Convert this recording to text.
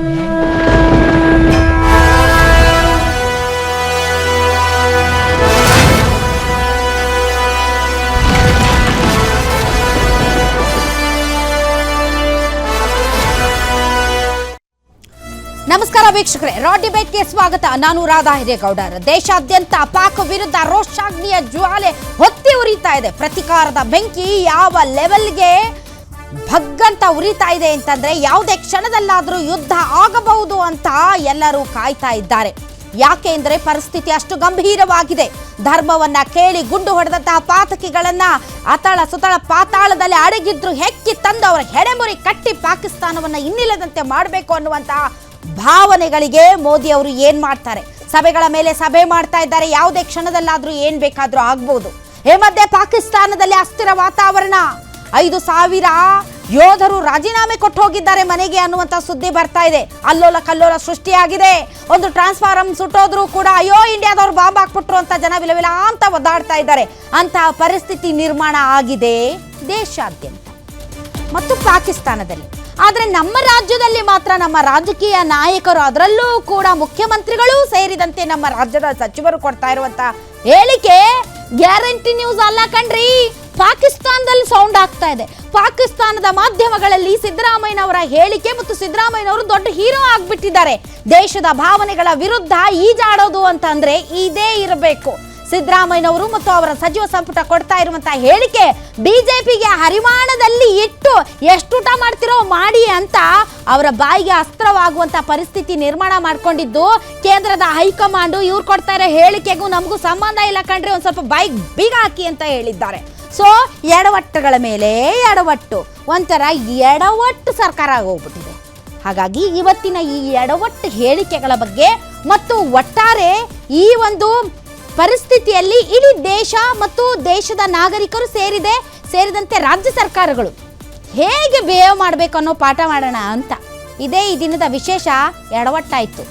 ನಮಸ್ಕಾರ ವೀಕ್ಷಕರೇ, ರಾ ಡಿಬೇಟ್ಗೆ ಸ್ವಾಗತ. ನಾನು ರಾಧಾ ಹಿರೇಗೌಡರ್. ದೇಶಾದ್ಯಂತ ಪಾಕ್ ವಿರುದ್ಧ ರೋಷಾಗ್ನಿಯ ಜ್ವಾಲೆ ಹೊತ್ತಿ ಉರಿತಾ ಇದೆ. ಪ್ರತಿಕಾರದ ಬೆಂಕಿ ಯಾವ ಲೆವೆಲ್ಗೆ ಭಗ್ಗಂತ ಉರಿತಾ ಇದೆ ಅಂತಂದ್ರೆ ಯಾವುದೇ ಕ್ಷಣದಲ್ಲಾದರೂ ಯುದ್ಧ ಆಗಬಹುದು ಅಂತ ಎಲ್ಲರೂ ಕಾಯ್ತಾ ಇದ್ದಾರೆ. ಯಾಕೆ ಅಂದರೆ ಪರಿಸ್ಥಿತಿ ಅಷ್ಟು ಗಂಭೀರವಾಗಿದೆ. ಧರ್ಮವನ್ನ ಕೇಳಿ ಗುಂಡು ಹೊಡೆದಂತಹ ಪಾತಕಿಗಳನ್ನ ಅತಳ ಸುತಳ ಪಾತಾಳದಲ್ಲಿ ಅಡಗಿದ್ರು ಹೆಕ್ಕಿ ತಂದು ಅವರ ಹೆಡೆಮುರಿ ಕಟ್ಟಿ ಪಾಕಿಸ್ತಾನವನ್ನ ಇನ್ನಿಲ್ಲದಂತೆ ಮಾಡಬೇಕು ಅನ್ನುವಂತಹ ಭಾವನೆಗಳಿಗೆ ಮೋದಿ ಅವರು ಏನ್ ಮಾಡ್ತಾರೆ? ಸಭೆಗಳ ಮೇಲೆ ಸಭೆ ಮಾಡ್ತಾ ಇದ್ದಾರೆ. ಯಾವುದೇ ಕ್ಷಣದಲ್ಲಾದ್ರೂ ಏನ್ ಬೇಕಾದ್ರೂ ಆಗ್ಬಹುದು. ಈ ಮಧ್ಯೆ ಪಾಕಿಸ್ತಾನದಲ್ಲಿ ಅಸ್ಥಿರ ವಾತಾವರಣ. 5,000 ಯೋಧರು ರಾಜೀನಾಮೆ ಕೊಟ್ಟು ಹೋಗಿದ್ದಾರೆ ಮನೆಗೆ ಅನ್ನುವಂಥ ಸುದ್ದಿ ಬರ್ತಾ ಇದೆ. ಅಲ್ಲೋಲ ಕಲ್ಲೋಲ ಸೃಷ್ಟಿಯಾಗಿದೆ. ಒಂದು ಟ್ರಾನ್ಸ್ಫಾರ್ಮ್ ಸುಟ್ಟೋದ್ರೂ ಕೂಡ ಅಯ್ಯೋ ಇಂಡಿಯಾದವ್ರು ಬಾಂಬ್ ಹಾಕ್ಬಿಟ್ರು ಅಂತ ಜನ ವಿಲವಿಲ ಅಂತ ಒದ್ದಾಡ್ತಾ ಇದ್ದಾರೆ. ಅಂತಹ ಪರಿಸ್ಥಿತಿ ನಿರ್ಮಾಣ ಆಗಿದೆ ದೇಶಾದ್ಯಂತ ಮತ್ತು ಪಾಕಿಸ್ತಾನದಲ್ಲಿ. ಆದರೆ ನಮ್ಮ ರಾಜ್ಯದಲ್ಲಿ ಮಾತ್ರ ನಮ್ಮ ರಾಜಕೀಯ ನಾಯಕರು, ಅದರಲ್ಲೂ ಕೂಡ ಮುಖ್ಯಮಂತ್ರಿಗಳು ಸೇರಿದಂತೆ ನಮ್ಮ ರಾಜ್ಯದ ಸಚಿವರು ಕೊಡ್ತಾ ಇರುವಂತ ಹೇಳಿಕೆ ಗ್ಯಾರಂಟಿ ನ್ಯೂಸ್ ಅಲ್ಲ ಕಣ್ರಿ. ಪಾಕಿಸ್ತಾನದಲ್ಲಿ ಸೌಂಡ್ ಆಗ್ತಾ ಇದೆ. ಪಾಕಿಸ್ತಾನದ ಮಾಧ್ಯಮಗಳಲ್ಲಿ ಸಿದ್ದರಾಮಯ್ಯನವರ ಹೇಳಿಕೆ ಮತ್ತು ಸಿದ್ದರಾಮಯ್ಯನವರು ದೊಡ್ಡ ಹೀರೋ ಆಗ್ಬಿಟ್ಟಿದ್ದಾರೆ. ದೇಶದ ಭಾವನೆಗಳ ವಿರುದ್ಧ ಈಜಾಡೋದು ಅಂತ ಅಂದ್ರೆ ಇದೇ ಇರಬೇಕು. ಸಿದ್ದರಾಮಯ್ಯನವರು ಮತ್ತು ಅವರ ಸಚಿವ ಸಂಪುಟ ಕೊಡ್ತಾ ಇರುವಂತಹ ಹೇಳಿಕೆ ಬಿಜೆಪಿಗೆ ಹರಿವಾಣದಲ್ಲಿ ಇಟ್ಟು ಎಷ್ಟೂಟ ಮಾಡ್ತಿರೋ ಮಾಡಿ ಅಂತ ಅವರ ಬಾಯಿಗೆ ಅಸ್ತ್ರವಾಗುವಂತ ಪರಿಸ್ಥಿತಿ ನಿರ್ಮಾಣ ಮಾಡ್ಕೊಂಡಿದ್ದು ಕೇಂದ್ರದ ಹೈಕಮಾಂಡ್. ಇವ್ರು ಕೊಡ್ತಾ ಇರೋ ಹೇಳಿಕೆಗೂ ನಮಗೂ ಸಂಬಂಧ ಇಲ್ಲ ಕಣ್ರಿ, ಒಂದ್ ಸ್ವಲ್ಪ ಬಾಯಿಗೆ ಬೀಗ ಹಾಕಿ ಅಂತ ಹೇಳಿದ್ದಾರೆ. ಸೊ ಎಡವಟ್ಟುಗಳ ಮೇಲೆ ಎಡವಟ್ಟು, ಒಂಥರ ಎಡವಟ್ಟು ಸರ್ಕಾರ ಆಗೋಗ್ಬಿಟ್ಟಿದೆ. ಹಾಗಾಗಿ ಇವತ್ತಿನ ಈ ಎಡವಟ್ಟು ಹೇಳಿಕೆಗಳ ಬಗ್ಗೆ ಮತ್ತು ಒಟ್ಟಾರೆ ಈ ಒಂದು ಪರಿಸ್ಥಿತಿಯಲ್ಲಿ ಇಡೀ ದೇಶ ಮತ್ತು ದೇಶದ ನಾಗರಿಕರು ಸೇರಿದಂತೆ ರಾಜ್ಯ ಸರ್ಕಾರಗಳು ಹೇಗೆ ಬಿಹೇವ್ ಮಾಡಬೇಕು ಅನ್ನೋ ಪಾಠ ಮಾಡೋಣ ಅಂತ. ಇದೇ ಈ ದಿನದ ವಿಶೇಷ ಎಡವಟ್ಟಾಯಿತು.